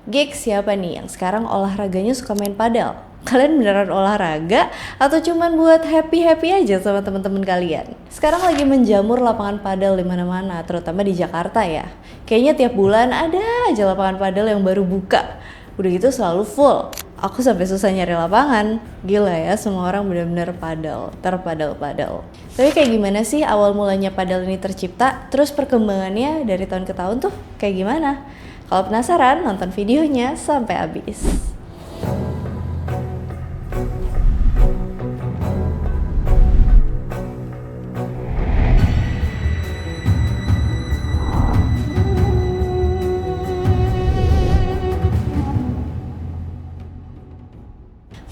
Gigs siapa nih yang sekarang olahraganya suka main padel? Kalian beneran olahraga atau cuman buat happy-happy aja sama teman-teman kalian? Sekarang lagi menjamur lapangan padel di mana-mana, terutama di Jakarta ya. Kayaknya tiap bulan ada aja lapangan padel yang baru buka. Udah gitu selalu full. Aku sampai susah nyari lapangan. Gila ya, semua orang bener-bener terpadel-padel. Tapi kayak gimana sih awal mulanya padel ini tercipta? Terus perkembangannya dari tahun ke tahun tuh kayak gimana? Kalau penasaran, nonton videonya sampai habis.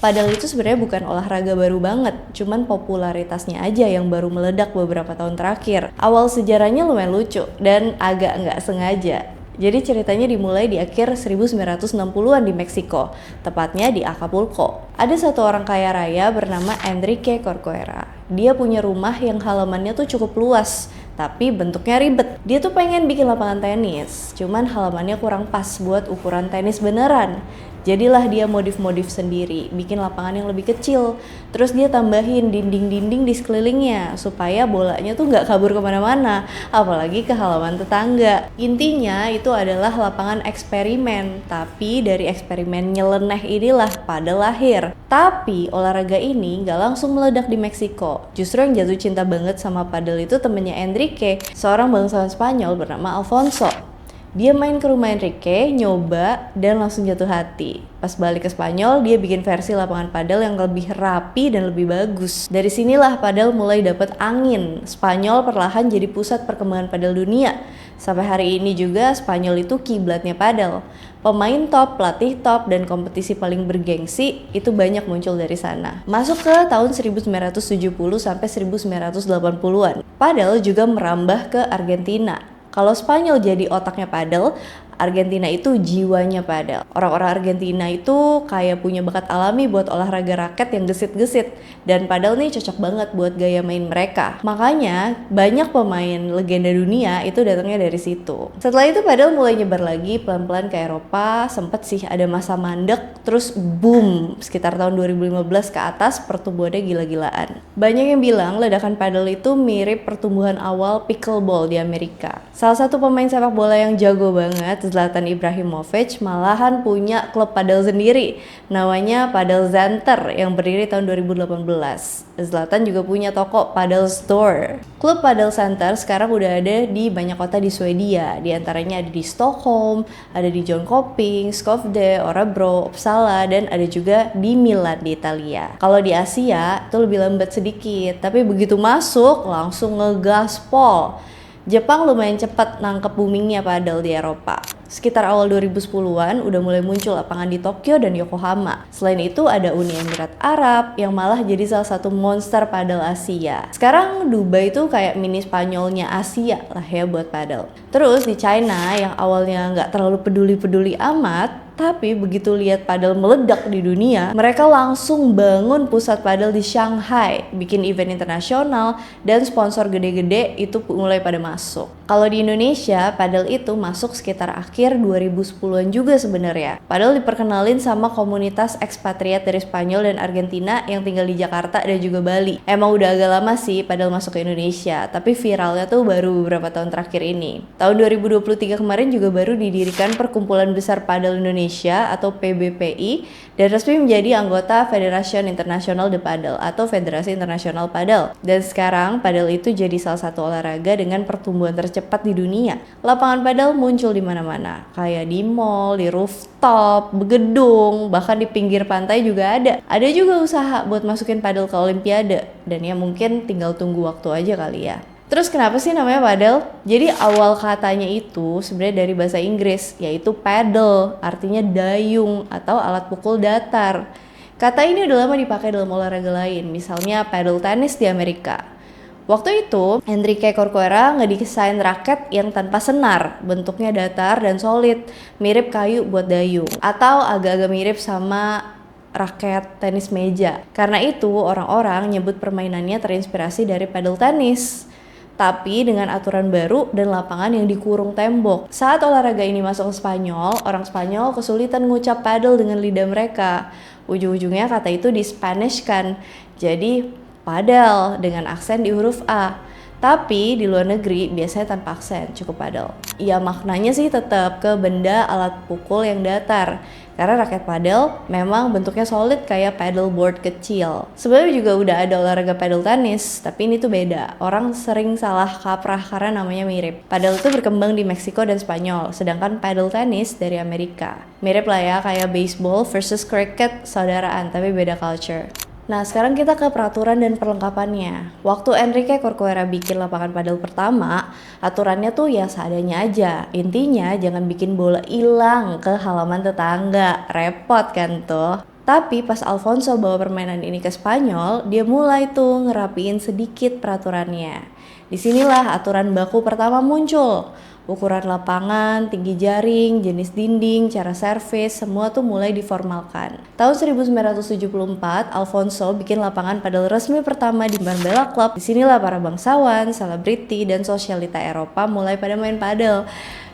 Padel itu sebenarnya bukan olahraga baru banget, cuman popularitasnya aja yang baru meledak beberapa tahun terakhir. Awal sejarahnya lumayan lucu dan agak nggak sengaja. Jadi ceritanya dimulai di akhir 1960-an di Meksiko, tepatnya di Acapulco. Ada satu orang kaya raya bernama Enrique Corcuera. Dia punya rumah yang halamannya tuh cukup luas, tapi bentuknya ribet. Dia tuh pengen bikin lapangan tenis, cuman halamannya kurang pas buat ukuran tenis beneran. Jadilah dia modif-modif sendiri, bikin lapangan yang lebih kecil. Terus dia tambahin dinding-dinding di sekelilingnya, supaya bolanya tuh nggak kabur kemana-mana, apalagi ke halaman tetangga. Intinya itu adalah lapangan eksperimen, tapi dari eksperimen nyeleneh inilah padel lahir. Tapi olahraga ini nggak langsung meledak di Meksiko. Justru yang jatuh cinta banget sama padel itu temennya Enrique, seorang bangsawan Spanyol bernama Alfonso. Dia main ke rumah Enrique, nyoba, dan langsung jatuh hati. Pas balik ke Spanyol, dia bikin versi lapangan padel yang lebih rapi dan lebih bagus. Dari sinilah padel mulai dapat angin. Spanyol perlahan jadi pusat perkembangan padel dunia. Sampai hari ini juga Spanyol itu kiblatnya padel. Pemain top, pelatih top, dan kompetisi paling bergengsi itu banyak muncul dari sana. Masuk ke tahun 1970 sampai 1980-an. Padel juga merambah ke Argentina. Kalau Spanyol jadi otaknya padel, Argentina itu jiwanya padel. Orang-orang Argentina itu kayak punya bakat alami buat olahraga raket yang gesit-gesit. Dan padel nih cocok banget buat gaya main mereka. Makanya banyak pemain legenda dunia itu datangnya dari situ. Setelah itu padel mulai nyebar lagi pelan-pelan ke Eropa. Sempet sih ada masa mandek, terus boom. Sekitar tahun 2015 ke atas pertumbuhannya gila-gilaan. Banyak yang bilang ledakan padel itu mirip pertumbuhan awal pickleball di Amerika. Salah satu pemain sepak bola yang jago banget, Zlatan Ibrahimovic, malahan punya klub padel sendiri. Namanya Padel Center yang berdiri tahun 2018. Zlatan juga punya toko Padel Store. Klub Padel Center sekarang udah ada di banyak kota di Swedia. Di antaranya ada di Stockholm, ada di Jönköping, Skövde, Örebro, Uppsala, dan ada juga di Milan di Italia. Kalau di Asia itu lebih lambat sedikit, tapi begitu masuk langsung ngegaspol. Jepang lumayan cepat nangkep boomingnya padel di Eropa. Sekitar awal 2010-an udah mulai muncul lapangan di Tokyo dan Yokohama. Selain itu ada Uni Emirat Arab yang malah jadi salah satu monster padel Asia. Sekarang Dubai itu kayak mini Spanyolnya Asia lah ya buat padel. Terus di China yang awalnya nggak terlalu peduli-peduli amat, tapi begitu lihat padel meledak di dunia, mereka langsung bangun pusat padel di Shanghai, bikin event internasional, dan sponsor gede-gede itu mulai pada masuk. Kalau di Indonesia, padel itu masuk sekitar akhir 2010-an juga sebenarnya. Padel diperkenalin sama komunitas ekspatriat dari Spanyol dan Argentina yang tinggal di Jakarta dan juga Bali. Emang udah agak lama sih padel masuk ke Indonesia, tapi viralnya tuh baru beberapa tahun terakhir ini. Tahun 2023 kemarin juga baru didirikan Perkumpulan Besar Padel Indonesia atau PBPI dan resmi menjadi anggota Federation International de Padel atau Federasi Internasional Padel. Dan sekarang padel itu jadi salah satu olahraga dengan pertumbuhan tercepat di dunia. Lapangan padel muncul di mana-mana, kayak di mall, di rooftop, gedung, bahkan di pinggir pantai juga ada. Ada juga usaha buat masukin padel ke Olimpiade dan ya mungkin tinggal tunggu waktu aja kali ya. Terus kenapa sih namanya padel? Jadi awal katanya itu sebenarnya dari bahasa Inggris, yaitu paddle, artinya dayung atau alat pukul datar. Kata ini udah lama dipakai dalam olahraga lain, misalnya paddle tennis di Amerika. Waktu itu, Enrique Corcuera ngedesain raket yang tanpa senar, bentuknya datar dan solid, mirip kayu buat dayung, atau agak-agak mirip sama raket tenis meja. Karena itu, orang-orang nyebut permainannya terinspirasi dari paddle tennis. tapi dengan aturan baru dan lapangan yang dikurung tembok. Saat olahraga ini masuk ke Spanyol, orang Spanyol kesulitan mengucap paddle dengan lidah mereka. Ujung-ujungnya kata itu di Spanish kan, jadi paddle dengan aksen di huruf A. Tapi di luar negeri biasanya tanpa aksen, cukup paddle. Ya maknanya sih tetap ke benda alat pukul yang datar. Karena raket paddle memang bentuknya solid kayak paddleboard kecil. Sebenarnya juga udah ada olahraga paddle tenis, tapi ini tuh beda. Orang sering salah kaprah karena namanya mirip. Paddle itu berkembang di Meksiko dan Spanyol, sedangkan paddle tenis dari Amerika. Mirip lah ya, kayak baseball versus cricket, saudaraan tapi beda culture. Nah sekarang kita ke peraturan dan perlengkapannya. Waktu Enrique Corcuera bikin lapangan padel pertama, aturannya tuh ya seadanya aja. Intinya jangan bikin bola hilang ke halaman tetangga, repot kan tuh. Tapi pas Alfonso bawa permainan ini ke Spanyol, dia mulai tuh ngerapiin sedikit peraturannya. Disinilah aturan baku pertama muncul. Ukuran lapangan, tinggi jaring, jenis dinding, cara servis, semua tuh mulai diformalkan. Tahun 1974, Alfonso bikin lapangan padel resmi pertama di Marbella Club. Disinilah para bangsawan, selebriti, dan sosialita Eropa mulai pada main padel.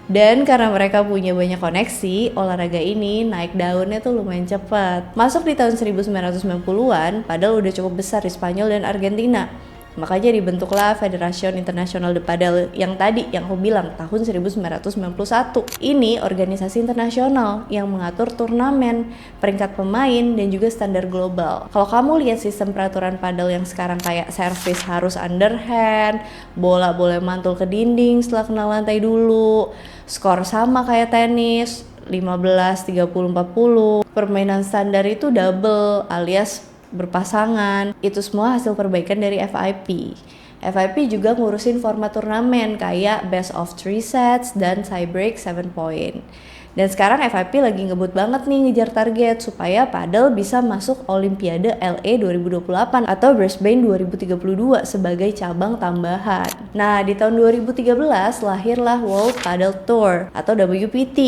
Dan karena mereka punya banyak koneksi, olahraga ini naik daunnya tuh lumayan cepat. Masuk di tahun 1990-an, padel udah cukup besar di Spanyol dan Argentina. Makanya dibentuklah Federación Internacional de Padel yang tadi yang aku bilang tahun 1991. Ini organisasi internasional yang mengatur turnamen, peringkat pemain, dan juga standar global. Kalau kamu lihat sistem peraturan padel yang sekarang kayak servis harus underhand, bola boleh mantul ke dinding setelah kena lantai dulu, skor sama kayak tenis, 15, 30, 40. Permainan standar itu double alias berpasangan, itu semua hasil perbaikan dari FIP. FIP juga ngurusin format turnamen kayak best of 3 sets dan tiebreak 7 point. Dan sekarang FIP lagi ngebut banget nih ngejar target supaya padel bisa masuk Olimpiade LA 2028 atau Brisbane 2032 sebagai cabang tambahan. Nah, di tahun 2013 lahirlah World Padel Tour atau WPT.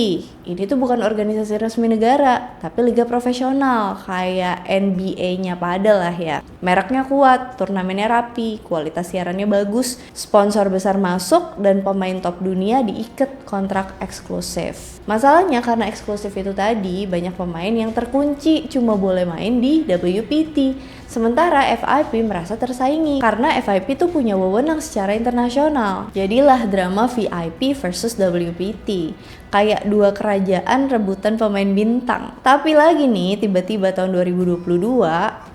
Ini tuh bukan organisasi resmi negara, tapi liga profesional kayak NBA-nya padel lah ya. Mereknya kuat, turnamennya rapi, kualitas siarannya bagus, sponsor besar masuk, dan pemain top dunia diikat kontrak eksklusif. Masalahnya karena eksklusif itu tadi, banyak pemain yang terkunci cuma boleh main di WPT. Sementara FIP merasa tersaingi karena FIP tuh punya wewenang secara internasional. Jadilah drama VIP versus WPT. Kayak dua kerajaan rebutan pemain bintang. Tapi lagi nih, tiba-tiba tahun 2022,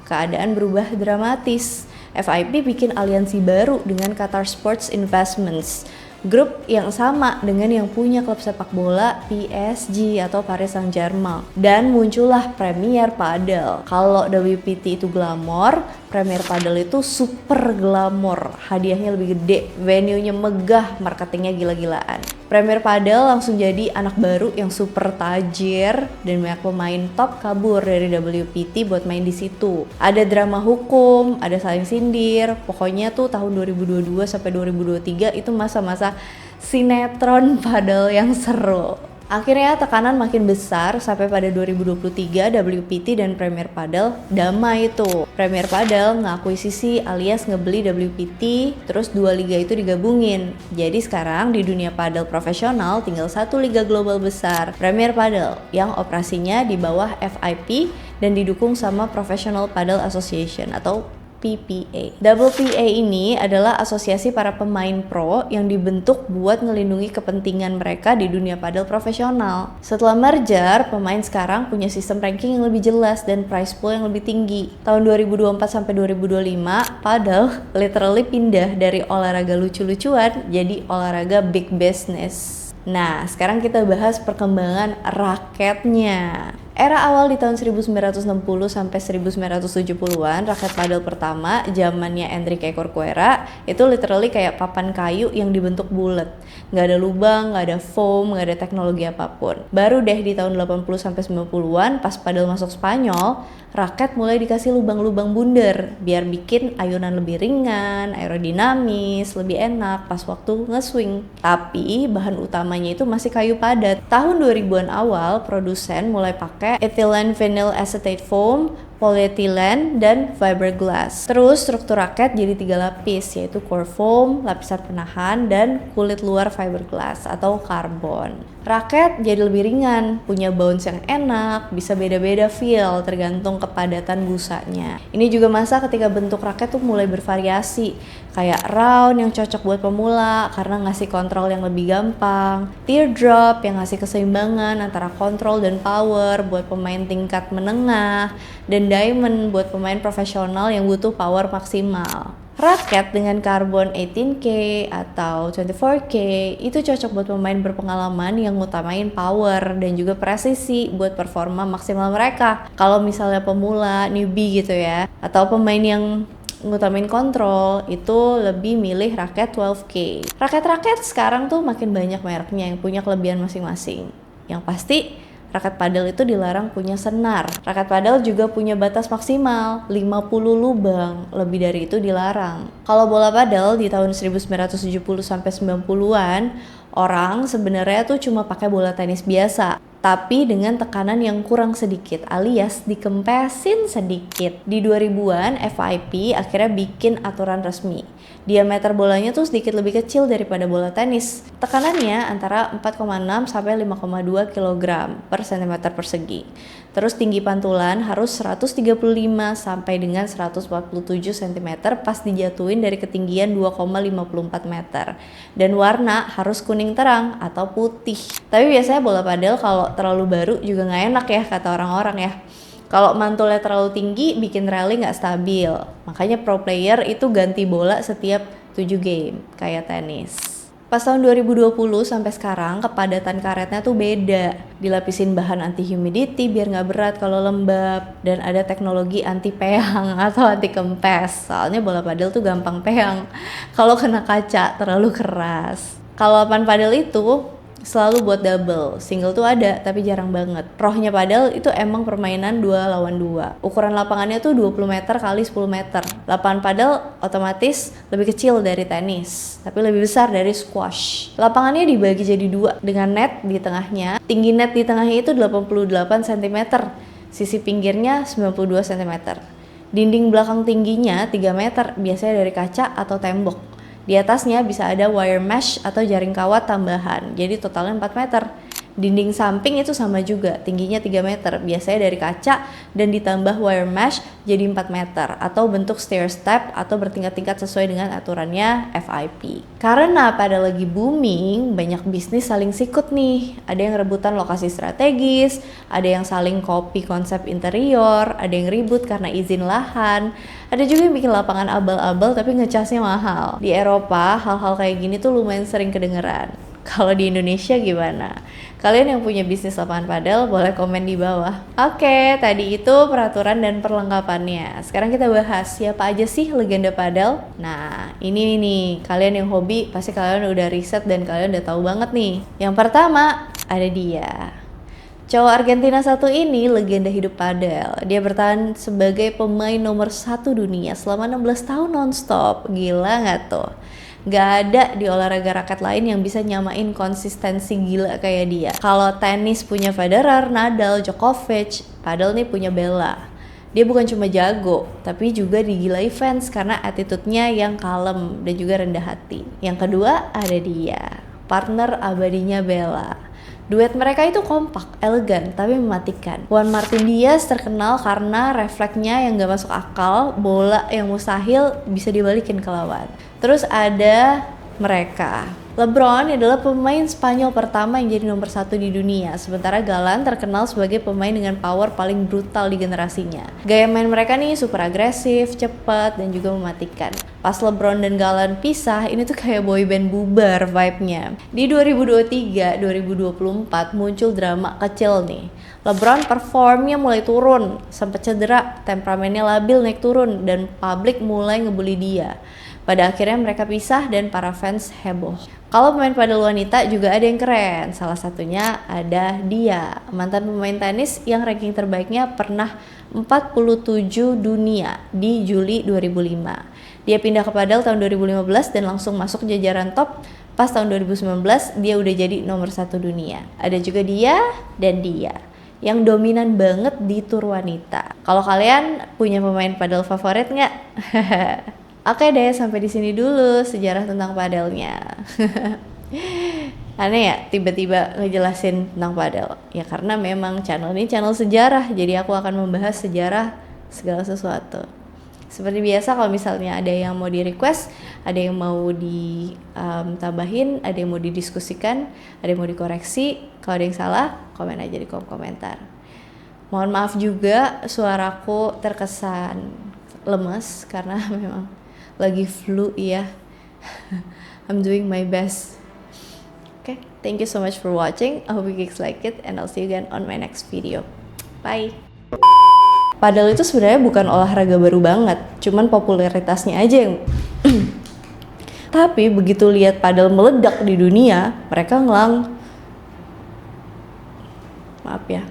keadaan berubah dramatis. FIP bikin aliansi baru dengan Qatar Sports Investments, grup yang sama dengan yang punya klub sepak bola PSG atau Paris Saint-Germain. Dan muncullah Premier Padel. Kalau WPT itu glamor, Premier Padel itu super glamor. Hadiahnya lebih gede, venue-nya megah, marketingnya gila-gilaan. Premier Padel langsung jadi anak baru yang super tajir dan banyak pemain top kabur dari WPT buat main di situ. Ada drama hukum, ada saling sindir. Pokoknya tuh tahun 2022 sampai 2023 itu masa-masa sinetron padel yang seru. Akhirnya tekanan makin besar sampai pada 2023 WPT dan Premier Padel damai itu. Premier Padel ngakuisisi alias ngebeli WPT, terus dua liga itu digabungin. Jadi sekarang di dunia padel profesional tinggal satu liga global besar, Premier Padel, yang operasinya di bawah FIP dan didukung sama Professional Padel Association atau PPA. WPA ini adalah asosiasi para pemain pro yang dibentuk buat ngelindungi kepentingan mereka di dunia padel profesional. Setelah merger, pemain sekarang punya sistem ranking yang lebih jelas dan prize pool yang lebih tinggi. Tahun 2024 sampai 2025, padel literally pindah dari olahraga lucu-lucuan jadi olahraga big business. Nah, sekarang kita bahas perkembangan raketnya. Era awal di tahun 1960 sampai 1970-an, raket padel pertama zamannya Enrique Corcuera itu literally kayak papan kayu yang dibentuk bulat. Nggak ada lubang, nggak ada foam, nggak ada teknologi apapun. Baru deh di tahun 80 sampai 90-an pas padel masuk Spanyol, raket mulai dikasih lubang-lubang bundar biar bikin ayunan lebih ringan, aerodinamis, lebih enak pas waktu nge-swing. Tapi bahan utamanya itu masih kayu padat. Tahun 2000-an awal, produsen mulai pakai ethylene vinyl acetate foam polyethylene, dan fiberglass. Terus struktur raket jadi 3 lapis, yaitu core foam, lapisan penahan, dan kulit luar fiberglass atau karbon. Raket jadi lebih ringan, punya bounce yang enak, bisa beda-beda feel tergantung kepadatan busanya. Ini juga masa ketika bentuk raket tuh mulai bervariasi, kayak round yang cocok buat pemula karena ngasih kontrol yang lebih gampang, teardrop yang ngasih keseimbangan antara kontrol dan power buat pemain tingkat menengah, dan diamond buat pemain profesional yang butuh power maksimal. Raket dengan karbon 18K atau 24K itu cocok buat pemain berpengalaman yang ngutamain power dan juga presisi buat performa maksimal mereka. Kalau misalnya pemula, newbie gitu ya, atau pemain yang ngutamain kontrol, itu lebih milih raket 12K. Raket-raket sekarang tuh makin banyak mereknya yang punya kelebihan masing-masing. Yang pasti raket padel itu dilarang punya senar. Raket padel juga punya batas maksimal 50 lubang, lebih dari itu dilarang. Kalau bola padel di tahun 1970 sampai 90-an, orang sebenarnya tuh cuma pakai bola tenis biasa, tapi dengan tekanan yang kurang sedikit alias dikempesin sedikit. Di 2000-an FIP akhirnya bikin aturan resmi. Diameter bolanya tuh sedikit lebih kecil daripada bola tenis. Tekanannya antara 4,6 sampai 5,2 kg per cm persegi. Terus tinggi pantulan harus 135 sampai dengan 147 cm pas dijatuhin dari ketinggian 2,54 meter. Dan warna harus kuning terang atau putih. Tapi biasanya bola padel kalau terlalu baru juga nggak enak ya kata orang-orang ya. Kalau mantulnya terlalu tinggi bikin rally nggak stabil. Makanya pro player itu ganti bola setiap 7 game kayak tenis. Pas tahun 2020 sampai sekarang kepadatan karetnya tuh beda. Dilapisin bahan anti humidity biar nggak berat kalau lembab, dan ada teknologi anti peang atau anti kempes. Soalnya bola padel tuh gampang peang kalau kena kaca terlalu keras. Kalau lapangan padel itu selalu buat double, single tuh ada tapi jarang banget. Rohnya padel itu emang permainan 2 lawan 2. Ukuran lapangannya tuh 20 meter kali 10 meter. Lapangan padel otomatis lebih kecil dari tenis, tapi lebih besar dari squash. Lapangannya dibagi jadi 2 dengan net di tengahnya. Tinggi net di tengahnya itu 88 cm, sisi pinggirnya 92 cm. Dinding belakang tingginya 3 meter, biasanya dari kaca atau tembok. Di atasnya bisa ada wire mesh atau jaring kawat tambahan, jadi totalnya 4 meter. Dinding samping itu sama juga, tingginya 3 meter, biasanya dari kaca dan ditambah wire mesh jadi 4 meter atau bentuk stair step atau bertingkat-tingkat sesuai dengan aturannya FIP. Karena pada lagi booming, banyak bisnis saling sikut nih. Ada yang rebutan lokasi strategis, ada yang saling copy konsep interior, ada yang ribut karena izin lahan, ada juga yang bikin lapangan abal-abal tapi ngecasnya mahal. Di Eropa, hal-hal kayak gini tuh lumayan sering kedengeran. Kalau di Indonesia gimana? Kalian yang punya bisnis lapangan padel boleh komen di bawah. Oke, tadi itu peraturan dan perlengkapannya. Sekarang kita bahas siapa aja sih legenda padel. Nah, ini nih, kalian yang hobi pasti kalian udah riset dan kalian udah tahu banget nih. Yang pertama, ada dia. Cowok Argentina satu ini legenda hidup padel. Dia bertahan sebagai pemain nomor 1 dunia selama 16 tahun nonstop. Gila nggak tuh? Gak ada di olahraga raket lain yang bisa nyamain konsistensi gila kayak dia. Kalau tenis punya Federer, Nadal, Djokovic, padel nih punya Bella. Dia bukan cuma jago, tapi juga digilai fans karena attitude-nya yang kalem dan juga rendah hati. Yang kedua ada dia, partner abadinya Bella. Duet mereka itu kompak, elegan, tapi mematikan. Juan Martín Díaz terkenal karena refleksnya yang gak masuk akal, bola yang mustahil bisa dibalikin ke lawan. Terus ada mereka. LeBron adalah pemain Spanyol pertama yang jadi nomor 1 di dunia, sementara Galan terkenal sebagai pemain dengan power paling brutal di generasinya. Gaya main mereka nih super agresif, cepat, dan juga mematikan. Pas LeBron dan Galan pisah, ini tuh kayak boyband bubar vibe-nya. Di 2023-2024 muncul drama kecil nih. LeBron performnya mulai turun, sempat cedera, temperamennya labil naik turun, dan publik mulai ngebully dia. Pada akhirnya mereka pisah dan para fans heboh. Kalau pemain padel wanita juga ada yang keren. Salah satunya ada dia, mantan pemain tenis yang ranking terbaiknya pernah 47 dunia di Juli 2005. Dia pindah ke padel tahun 2015 dan langsung masuk jajaran top. Pas tahun 2019 dia udah jadi nomor 1 dunia. Ada juga dia dan dia. yang dominan banget di tour wanita. Kalau kalian punya pemain padel favorit nggak? Oke deh, sampai di sini dulu sejarah tentang padelnya. Aneh ya, tiba-tiba ngejelasin tentang padel. Ya karena memang channel ini channel sejarah, jadi aku akan membahas sejarah segala sesuatu. Seperti biasa, kalau misalnya ada yang mau di request, ada yang mau ditambahin, ada yang mau didiskusikan, ada yang mau dikoreksi. Kalau ada yang salah, komen aja di kolom komentar. Mohon maaf juga suaraku terkesan lemes karena memang lagi flu ya. I'm doing my best. Okay, thank you so much for watching. I hope you guys like it and I'll see you again on my next video. Bye. Padel itu sebenarnya bukan olahraga baru banget, cuman popularitasnya aja yang tapi begitu lihat padel meledak di dunia, mereka maaf ya,